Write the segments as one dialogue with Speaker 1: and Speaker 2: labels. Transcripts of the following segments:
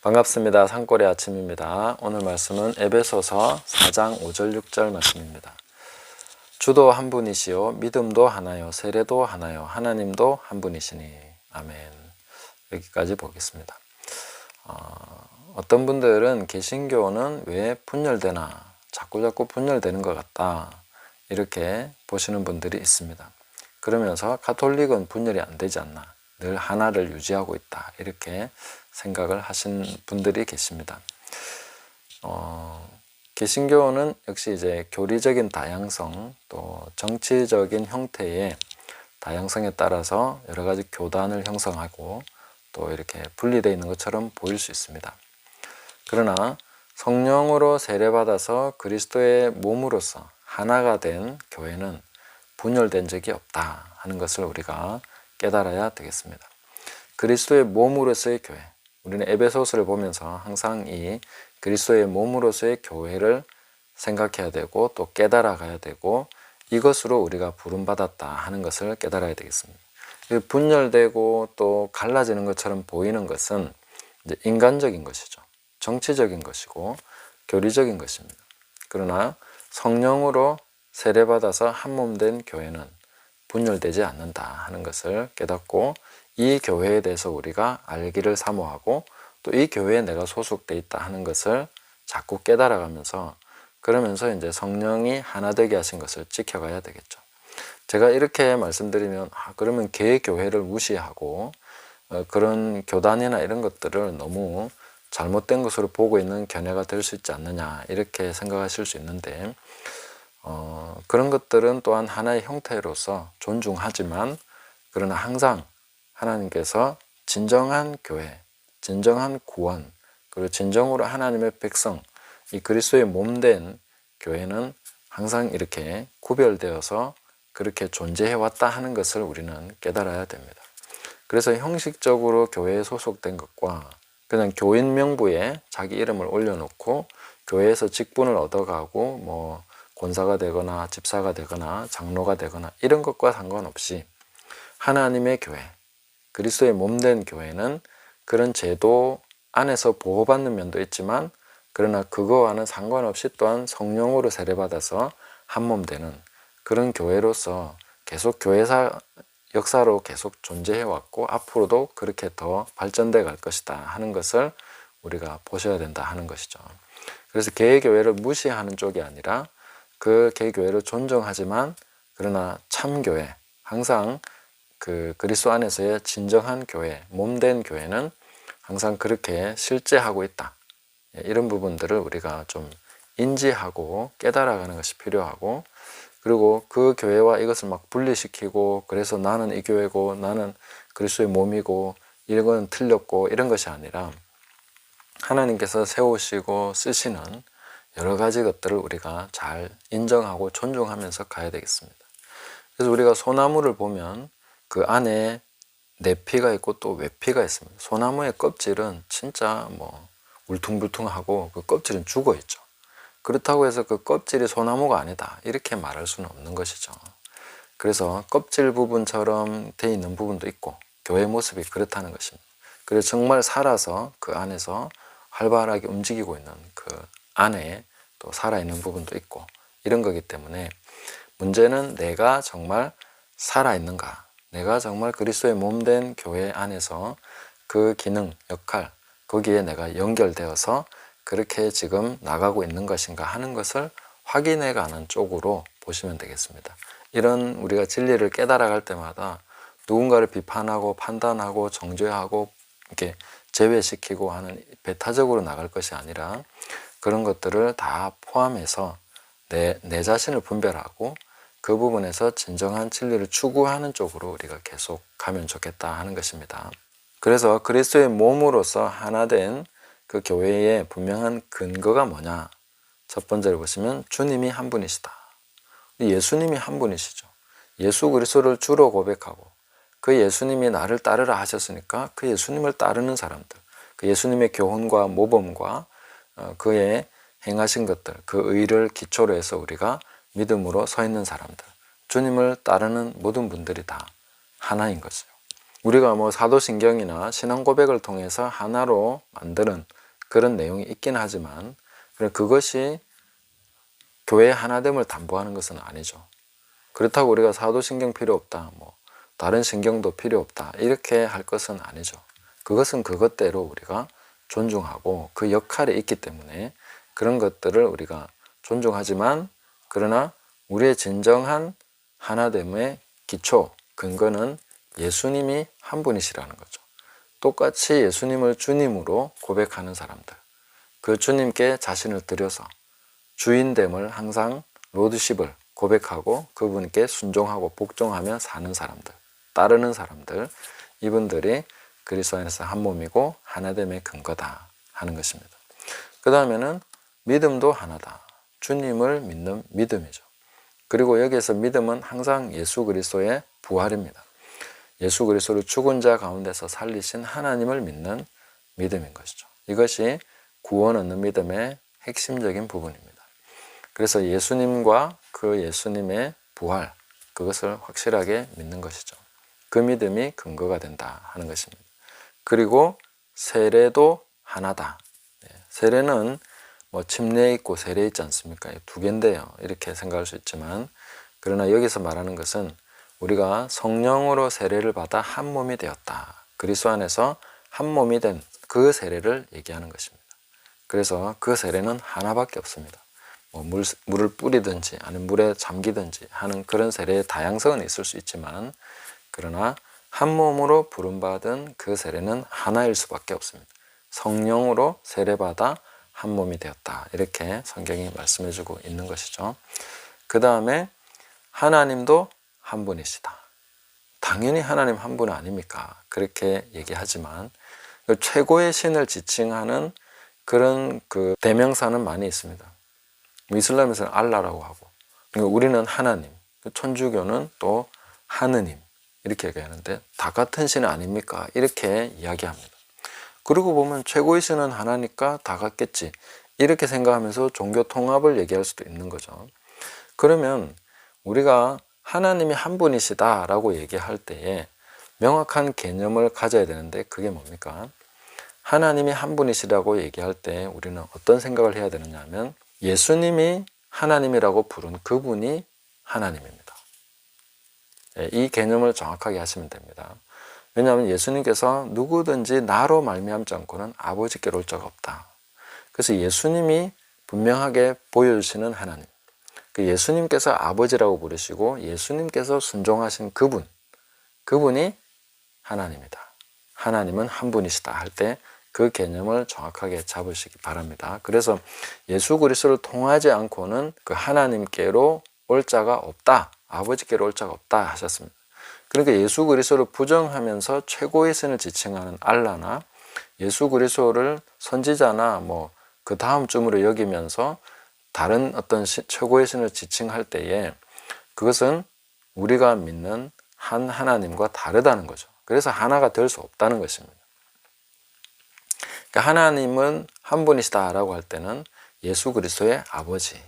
Speaker 1: 반갑습니다. 산골의 아침입니다. 오늘 말씀은 에베소서 4장 5절 6절 말씀입니다. 주도 한 분이시요 믿음도 하나요 세례도 하나요 하나님도 한 분이시니 아멘. 여기까지 보겠습니다. 어떤 분들은 개신교는 왜 분열되나 자꾸 분열되는 것 같다 이렇게 보시는 분들이 있습니다. 그러면서 가톨릭은 분열이 안 되지 않나 늘 하나를 유지하고 있다 이렇게 생각을 하신 분들이 계십니다. 개신교는 역시 이제 교리적인 다양성 또 정치적인 형태의 다양성에 따라서 여러 가지 교단을 형성하고 또 이렇게 분리되어 있는 것처럼 보일 수 있습니다. 그러나 성령으로 세례받아서 그리스도의 몸으로서 하나가 된 교회는 분열된 적이 없다 하는 것을 우리가 깨달아야 되겠습니다. 그리스도의 몸으로서의 교회, 우리는 에베소서를 보면서 항상 이 그리스도의 몸으로서의 교회를 생각해야 되고 또 깨달아 가야 되고 이것으로 우리가 부름받았다 하는 것을 깨달아야 되겠습니다. 분열되고 또 갈라지는 것처럼 보이는 것은 이제 인간적인 것이죠. 정치적인 것이고 교리적인 것입니다. 그러나 성령으로 세례받아서 한 몸 된 교회는 분열되지 않는다 하는 것을 깨닫고 이 교회에 대해서 우리가 알기를 사모하고 또 이 교회에 내가 소속돼 있다 하는 것을 자꾸 깨달아가면서 그러면서 이제 성령이 하나 되게 하신 것을 지켜가야 되겠죠. 제가 이렇게 말씀드리면 그러면 개교회를 무시하고 그런 교단이나 이런 것들을 너무 잘못된 것으로 보고 있는 견해가 될 수 있지 않느냐 이렇게 생각하실 수 있는데 그런 것들은 또한 하나의 형태로서 존중하지만 그러나 항상 하나님께서 진정한 교회, 진정한 구원, 그리고 진정으로 하나님의 백성, 이 그리스도의 몸된 교회는 항상 이렇게 구별되어서 그렇게 존재해왔다 하는 것을 우리는 깨달아야 됩니다. 그래서 형식적으로 교회에 소속된 것과 그냥 교인 명부에 자기 이름을 올려놓고 교회에서 직분을 얻어가고 뭐 권사가 되거나 집사가 되거나 장로가 되거나 이런 것과 상관없이 하나님의 교회, 그리스도의 몸된 교회는 그런 제도 안에서 보호받는 면도 있지만 그러나 그거와는 상관없이 또한 성령으로 세례받아서 한 몸 되는 그런 교회로서 계속 교회사 역사로 계속 존재해왔고 앞으로도 그렇게 더 발전돼 갈 것이다 하는 것을 우리가 보셔야 된다 하는 것이죠. 그래서 개교회를 무시하는 쪽이 아니라 그 개교회를 존중하지만 그러나 참교회, 항상 그 그리스도 안에서의 진정한 교회, 몸된 교회는 항상 그렇게 실제하고 있다. 이런 부분들을 우리가 좀 인지하고 깨달아가는 것이 필요하고 그리고 그 교회와 이것을 막 분리시키고 그래서 나는 이 교회고 나는 그리스도의 몸이고 이건 틀렸고 이런 것이 아니라 하나님께서 세우시고 쓰시는 여러 가지 것들을 우리가 잘 인정하고 존중하면서 가야 되겠습니다. 그래서 우리가 소나무를 보면 그 안에 내피가 있고 또 외피가 있습니다. 소나무의 껍질은 진짜 뭐 울퉁불퉁하고 그 껍질은 죽어 있죠. 그렇다고 해서 그 껍질이 소나무가 아니다 이렇게 말할 수는 없는 것이죠. 그래서 껍질 부분처럼 돼 있는 부분도 있고 교회 모습이 그렇다는 것입니다. 그래서 정말 살아서 그 안에서 활발하게 움직이고 있는 그 안에 또 살아있는 부분도 있고 이런 거기 때문에 문제는 내가 정말 살아있는가, 내가 정말 그리스도의 몸된 교회 안에서 그 기능, 역할 거기에 내가 연결되어서 그렇게 지금 나가고 있는 것인가 하는 것을 확인해가는 쪽으로 보시면 되겠습니다. 이런 우리가 진리를 깨달아갈 때마다 누군가를 비판하고 판단하고 정죄하고 이렇게 제외시키고 하는 배타적으로 나갈 것이 아니라 그런 것들을 다 포함해서 내 자신을 분별하고 그 부분에서 진정한 진리를 추구하는 쪽으로 우리가 계속 가면 좋겠다 하는 것입니다. 그래서 그리스도의 몸으로서 하나 된 그 교회의 분명한 근거가 뭐냐? 첫 번째로 보시면 주님이 한 분이시다. 예수님이 한 분이시죠. 예수 그리스도를 주로 고백하고 그 예수님이 나를 따르라 하셨으니까 그 예수님을 따르는 사람들, 그 예수님의 교훈과 모범과 그의 행하신 것들, 그 의를 기초로 해서 우리가 믿음으로 서 있는 사람들, 주님을 따르는 모든 분들이 다 하나인 것이죠. 우리가 뭐 사도신경이나 신앙 고백을 통해서 하나로 만드는 그런 내용이 있긴 하지만 그것이 교회의 하나됨을 담보하는 것은 아니죠. 그렇다고 우리가 사도신경 필요 없다, 뭐 다른 신경도 필요 없다 이렇게 할 것은 아니죠. 그것은 그것대로 우리가 존중하고 그 역할이 있기 때문에 그런 것들을 우리가 존중하지만, 그러나 우리의 진정한 하나됨의 기초, 근거는 예수님이 한 분이시라는 거죠. 똑같이 예수님을 주님으로 고백하는 사람들, 그 주님께 자신을 드려서 주인됨을 항상 로드십을 고백하고 그분께 순종하고 복종하며 사는 사람들, 따르는 사람들, 이분들이 그리스도 안에서 한 몸이고 하나됨의 근거다 하는 것입니다. 그 다음에는 믿음도 하나다. 주님을 믿는 믿음이죠. 그리고 여기에서 믿음은 항상 예수 그리스도의 부활입니다. 예수 그리스도를 죽은 자 가운데서 살리신 하나님을 믿는 믿음인 것이죠. 이것이 구원 얻는 믿음의 핵심적인 부분입니다. 그래서 예수님과 그 예수님의 부활, 그것을 확실하게 믿는 것이죠. 그 믿음이 근거가 된다 하는 것입니다. 그리고 세례도 하나다. 세례는 뭐 침례 있고 세례 있지 않습니까? 두 개인데요. 이렇게 생각할 수 있지만, 그러나 여기서 말하는 것은 우리가 성령으로 세례를 받아 한 몸이 되었다. 그리스도 안에서 한 몸이 된 그 세례를 얘기하는 것입니다. 그래서 그 세례는 하나밖에 없습니다. 뭐 물을 뿌리든지 아니면 물에 잠기든지 하는 그런 세례의 다양성은 있을 수 있지만, 그러나 한 몸으로 부름받은 그 세례는 하나일 수밖에 없습니다. 성령으로 세례받아 한 몸이 되었다. 이렇게 성경이 말씀해주고 있는 것이죠. 그 다음에 하나님도 한 분이시다. 당연히 하나님 한 분 아닙니까? 그렇게 얘기하지만 최고의 신을 지칭하는 그런 그 대명사는 많이 있습니다. 이슬람에서는 알라라고 하고, 우리는 하나님, 천주교는 또 하느님 이렇게 얘기하는데 다 같은 신 아닙니까? 이렇게 이야기합니다. 그러고 보면 최고의 신은 하나니까 다 같겠지 이렇게 생각하면서 종교 통합을 얘기할 수도 있는 거죠. 그러면 우리가 하나님이 한 분이시다라고 얘기할 때에 명확한 개념을 가져야 되는데 그게 뭡니까? 하나님이 한 분이시라고 얘기할 때 우리는 어떤 생각을 해야 되느냐 하면 예수님이 하나님이라고 부른 그분이 하나님입니다. 이 개념을 정확하게 하시면 됩니다. 왜냐하면 예수님께서 누구든지 나로 말미암지 않고는 아버지께로 올 자가 없다. 그래서 예수님이 분명하게 보여주시는 하나님, 그 예수님께서 아버지라고 부르시고 예수님께서 순종하신 그분이 하나님이다. 하나님은 한 분이시다 할 때 그 개념을 정확하게 잡으시기 바랍니다. 그래서 예수 그리스도를 통하지 않고는 그 하나님께로 올 자가 없다, 아버지께로 올 자가 없다 하셨습니다. 그러니까 예수 그리스도를 부정하면서 최고의 신을 지칭하는 알라나 예수 그리스도를 선지자나 뭐 그 다음 쯤으로 여기면서 다른 어떤 최고의 신을 지칭할 때에 그것은 우리가 믿는 한 하나님과 다르다는 거죠. 그래서 하나가 될 수 없다는 것입니다. 그러니까 하나님은 한 분이시다라고 할 때는 예수 그리스도의 아버지,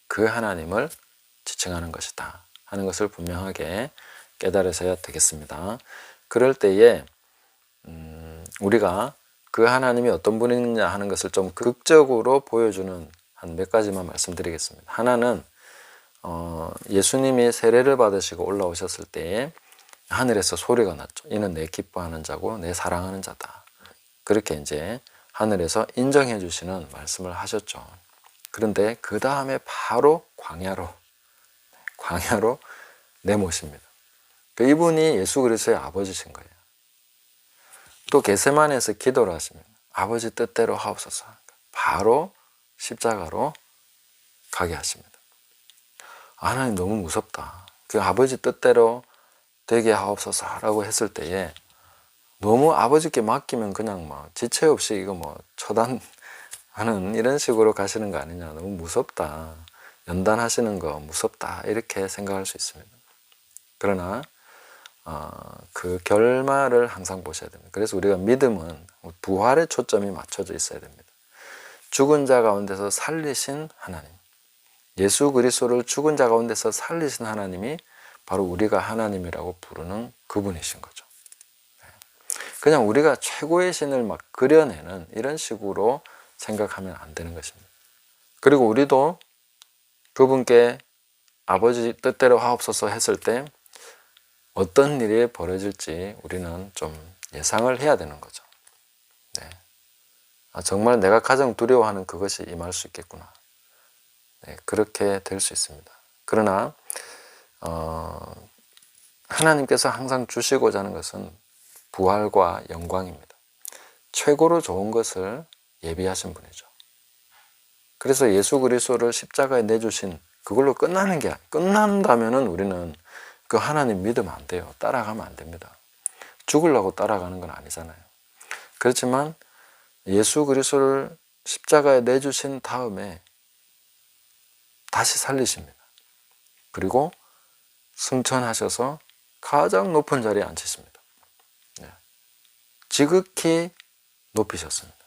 Speaker 1: 그 하나님을 지칭하는 것이다 하는 것을 분명하게 깨달으셔야 되겠습니다. 그럴 때에 우리가 그 하나님이 어떤 분이냐 하는 것을 좀 극적으로 보여주는 한 몇 가지만 말씀드리겠습니다. 하나는 예수님이 세례를 받으시고 올라오셨을 때에 하늘에서 소리가 났죠. 이는 내 기뻐하는 자고 내 사랑하는 자다. 그렇게 이제 하늘에서 인정해 주시는 말씀을 하셨죠. 그런데 그 다음에 바로 광야로 내모십니다. 이분이 예수 그리스도의 아버지신 거예요. 또 겟세마네에서 기도를 하십니다. 아버지 뜻대로 하옵소서. 바로 십자가로 가게 하십니다. 하나님 너무 무섭다. 그 아버지 뜻대로 되게 하옵소서라고 했을 때에 너무 아버지께 맡기면 그냥 막 지체 없이 이거 뭐 처단하는 이런 식으로 가시는 거 아니냐. 너무 무섭다. 연단하시는 거 무섭다. 이렇게 생각할 수 있습니다. 그러나 그 결말을 항상 보셔야 됩니다. 그래서 우리가 믿음은 부활의 초점이 맞춰져 있어야 됩니다. 죽은 자 가운데서 살리신 하나님, 예수 그리스도를 죽은 자 가운데서 살리신 하나님이 바로 우리가 하나님이라고 부르는 그분이신 거죠. 그냥 우리가 최고의 신을 막 그려내는 이런 식으로 생각하면 안 되는 것입니다. 그리고 우리도 그분께 아버지 뜻대로 하옵소서 했을 때 어떤 일이 벌어질지 우리는 좀 예상을 해야 되는 거죠. 네. 정말 내가 가장 두려워하는 그것이 임할 수 있겠구나. 네, 그렇게 될 수 있습니다. 그러나 하나님께서 항상 주시고자 하는 것은 부활과 영광입니다. 최고로 좋은 것을 예비하신 분이죠. 그래서 예수 그리스도를 십자가에 내주신 그걸로 끝난다면은 우리는 그 하나님 믿으면 안 돼요. 따라가면 안 됩니다. 죽으려고 따라가는 건 아니잖아요. 그렇지만 예수 그리스도를 십자가에 내주신 다음에 다시 살리십니다. 그리고 승천하셔서 가장 높은 자리에 앉히십니다. 네. 지극히 높이셨습니다.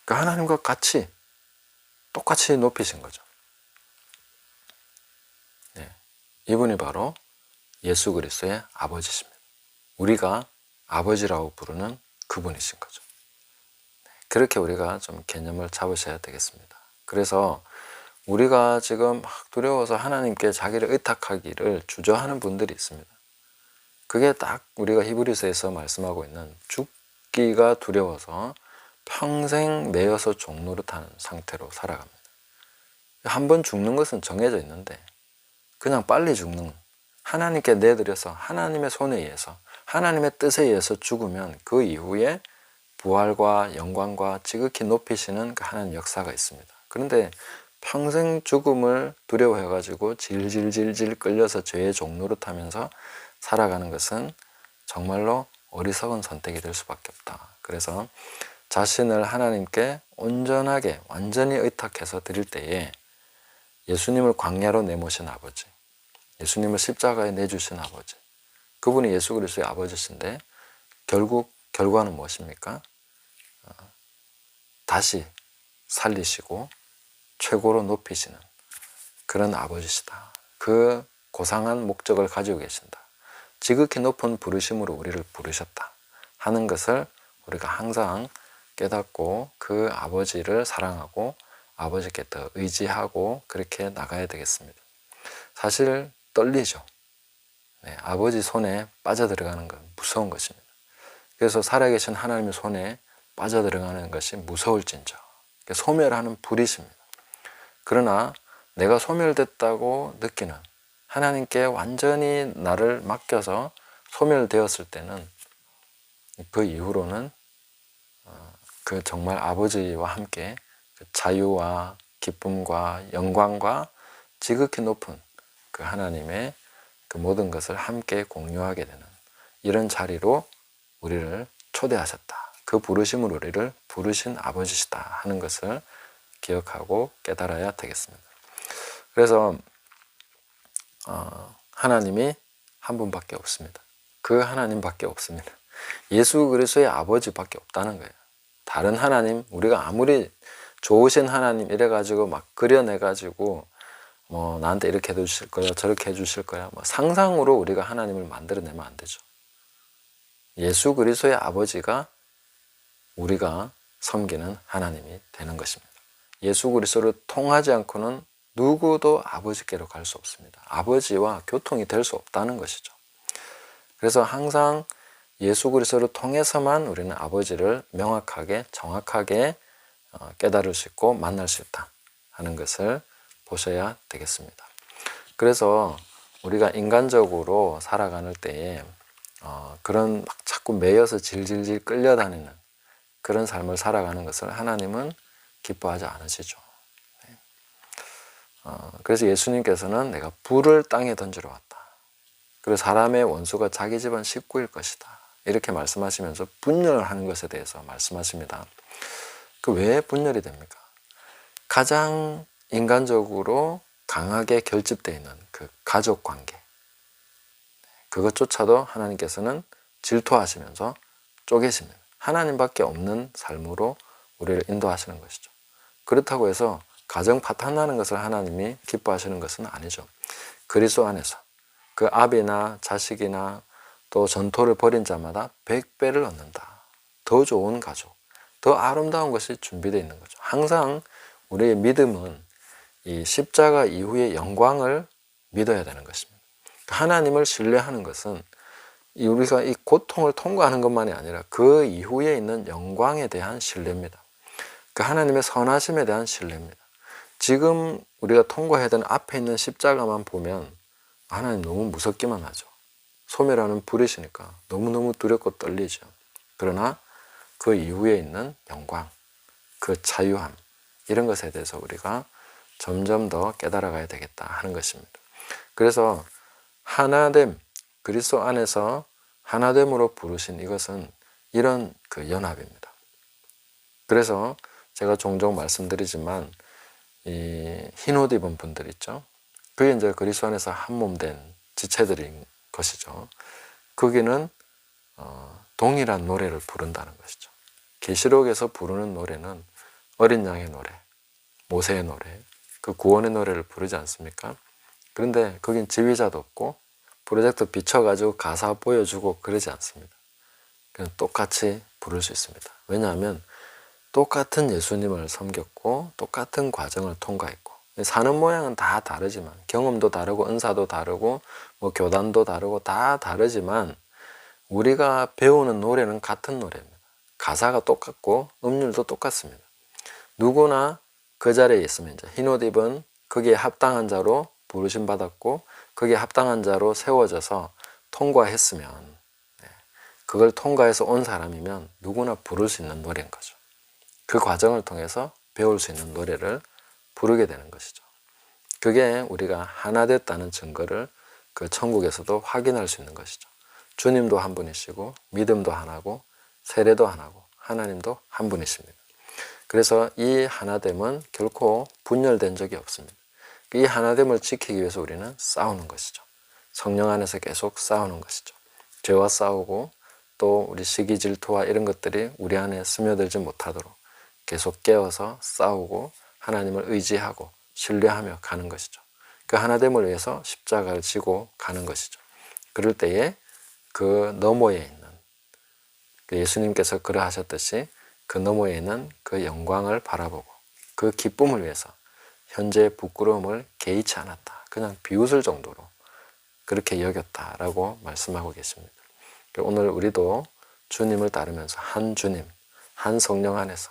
Speaker 1: 그러니까 하나님과 같이 똑같이 높이신 거죠. 네. 이분이 바로 예수 그리스도의 아버지십니다. 우리가 아버지라고 부르는 그분이신 거죠. 그렇게 우리가 좀 개념을 잡으셔야 되겠습니다. 그래서 우리가 지금 막 두려워서 하나님께 자기를 의탁하기를 주저하는 분들이 있습니다. 그게 딱 우리가 히브리서에서 말씀하고 있는 죽기가 두려워서 평생 매여서 종노릇하는 상태로 살아갑니다. 한 번 죽는 것은 정해져 있는데 그냥 빨리 죽는, 하나님께 내드려서 하나님의 손에 의해서 하나님의 뜻에 의해서 죽으면 그 이후에 부활과 영광과 지극히 높이시는 그 하나님 역사가 있습니다. 그런데 평생 죽음을 두려워해가지고 질질질질 끌려서 죄의 종노릇하면서 살아가는 것은 정말로 어리석은 선택이 될 수밖에 없다. 그래서 자신을 하나님께 온전하게 완전히 의탁해서 드릴 때에 예수님을 광야로 내모신 아버지, 예수님을 십자가에 내주신 아버지, 그분이 예수 그리스도의 아버지신데 결국 결과는 무엇입니까? 다시 살리시고 최고로 높이시는 그런 아버지시다. 그 고상한 목적을 가지고 계신다. 지극히 높은 부르심으로 우리를 부르셨다 하는 것을 우리가 항상 깨닫고 그 아버지를 사랑하고 아버지께 더 의지하고 그렇게 나가야 되겠습니다. 사실 떨리죠. 네, 아버지 손에 빠져들어가는 건 무서운 것입니다. 그래서 살아계신 하나님의 손에 빠져들어가는 것이 무서울진저 소멸하는 불이십니다. 그러나 내가 소멸됐다고 느끼는, 하나님께 완전히 나를 맡겨서 소멸되었을 때는 그 이후로는 그 정말 아버지와 함께 그 자유와 기쁨과 영광과 지극히 높은 그 하나님의 그 모든 것을 함께 공유하게 되는 이런 자리로 우리를 초대하셨다. 그 부르심으로 우리를 부르신 아버지시다 하는 것을 기억하고 깨달아야 되겠습니다. 그래서 하나님이 한 분밖에 없습니다. 그 하나님밖에 없습니다. 예수 그리스도의 아버지밖에 없다는 거예요. 다른 하나님, 우리가 아무리 좋으신 하나님 이래가지고 막 그려내가지고 뭐 나한테 이렇게 해주실 거야, 저렇게 해주실 거야, 뭐 상상으로 우리가 하나님을 만들어내면 안 되죠. 예수 그리스도의 아버지가 우리가 섬기는 하나님이 되는 것입니다. 예수 그리스도를 통하지 않고는 누구도 아버지께로 갈 수 없습니다. 아버지와 교통이 될 수 없다는 것이죠. 그래서 항상 예수 그리스도를 통해서만 우리는 아버지를 명확하게 정확하게 깨달을 수 있고 만날 수 있다 하는 것을 보셔야 되겠습니다. 그래서 우리가 인간적으로 살아가는 때에 그런 막 자꾸 매여서 질질질 끌려다니는 그런 삶을 살아가는 것을 하나님은 기뻐하지 않으시죠. 그래서 예수님께서는 내가 불을 땅에 던지러 왔다. 그리고 사람의 원수가 자기 집안 식구일 것이다. 이렇게 말씀하시면서 분열하는 것에 대해서 말씀하십니다. 그 왜 분열이 됩니까? 가장 인간적으로 강하게 결집되어 있는 그 가족 관계, 그것조차도 하나님께서는 질투하시면서 쪼개십니다. 하나님밖에 없는 삶으로 우리를 인도하시는 것이죠. 그렇다고 해서 가정 파탄나는 것을 하나님이 기뻐하시는 것은 아니죠. 그리스도 안에서 그 아비나 자식이나 또 전토를 벌인 자마다 100배를 얻는다. 더 좋은 가족, 더 아름다운 것이 준비되어 있는 거죠. 항상 우리의 믿음은 이 십자가 이후의 영광을 믿어야 되는 것입니다. 하나님을 신뢰하는 것은 우리가 이 고통을 통과하는 것만이 아니라 그 이후에 있는 영광에 대한 신뢰입니다. 그 하나님의 선하심에 대한 신뢰입니다. 지금 우리가 통과해야 되는 앞에 있는 십자가만 보면 하나님 너무 무섭기만 하죠. 소멸하는 불이시니까 너무너무 두렵고 떨리죠. 그러나 그 이후에 있는 영광, 그 자유함, 이런 것에 대해서 우리가 점점 더 깨달아가야 되겠다 하는 것입니다. 그래서 하나됨, 그리스도 안에서 하나됨으로 부르신 이것은 이런 그 연합입니다. 그래서 제가 종종 말씀드리지만 이 흰옷 입은 분들 있죠. 그게 이제 그리스도 안에서 한 몸 된 지체들인 것이죠. 거기는 동일한 노래를 부른다는 것이죠. 계시록에서 부르는 노래는 어린 양의 노래, 모세의 노래, 그 구원의 노래를 부르지 않습니까? 그런데 거긴 지휘자도 없고 프로젝터 비춰가지고 가사 보여주고 그러지 않습니다. 그냥 똑같이 부를 수 있습니다. 왜냐하면 똑같은 예수님을 섬겼고 똑같은 과정을 통과했고 사는 모양은 다 다르지만 경험도 다르고 은사도 다르고 뭐 교단도 다르고 다 다르지만 우리가 배우는 노래는 같은 노래입니다. 가사가 똑같고 음률도 똑같습니다. 누구나 그 자리에 있으면 이제 흰옷 입은 거기에 합당한 자로 부르심 받았고 거기에 합당한 자로 세워져서 통과했으면 그걸 통과해서 온 사람이면 누구나 부를 수 있는 노래인 거죠. 그 과정을 통해서 배울 수 있는 노래를 부르게 되는 것이죠. 그게 우리가 하나 됐다는 증거를 그 천국에서도 확인할 수 있는 것이죠. 주님도 한 분이시고 믿음도 하나고 세례도 하나고 하나님도 한 분이십니다. 그래서 이 하나됨은 결코 분열된 적이 없습니다. 이 하나됨을 지키기 위해서 우리는 싸우는 것이죠. 성령 안에서 계속 싸우는 것이죠. 죄와 싸우고 또 우리 시기 질투와 이런 것들이 우리 안에 스며들지 못하도록 계속 깨워서 싸우고 하나님을 의지하고 신뢰하며 가는 것이죠. 그 하나됨을 위해서 십자가를 지고 가는 것이죠. 그럴 때에 그 너머에 있는 예수님께서 그러하셨듯이 그 너머에 있는 그 영광을 바라보고 그 기쁨을 위해서 현재의 부끄러움을 개의치 않았다. 그냥 비웃을 정도로 그렇게 여겼다라고 말씀하고 계십니다. 오늘 우리도 주님을 따르면서 한 주님, 한 성령 안에서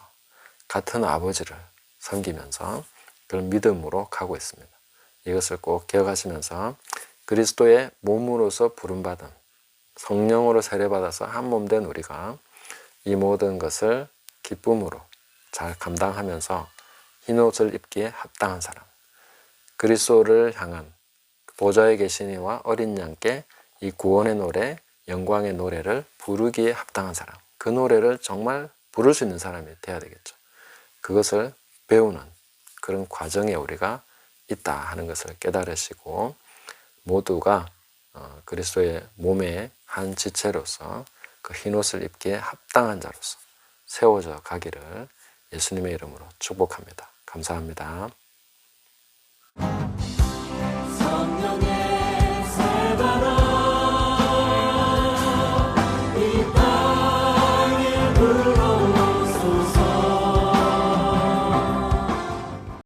Speaker 1: 같은 아버지를 섬기면서 그런 믿음으로 가고 있습니다. 이것을 꼭 기억하시면서 그리스도의 몸으로서 부름받은 성령으로 세례받아서 한 몸 된 우리가 이 모든 것을 기쁨으로 잘 감당하면서 흰옷을 입기에 합당한 사람, 그리스도를 향한 보좌에 계신 이와 어린 양께 이 구원의 노래, 영광의 노래를 부르기에 합당한 사람, 그 노래를 정말 부를 수 있는 사람이 돼야 되겠죠. 그것을 배우는 그런 과정에 우리가 있다 하는 것을 깨달으시고 모두가 그리스도의 몸의 한 지체로서 그 흰옷을 입기에 합당한 자로서 세워져 가기를 예수님의 이름으로 축복합니다. 감사합니다.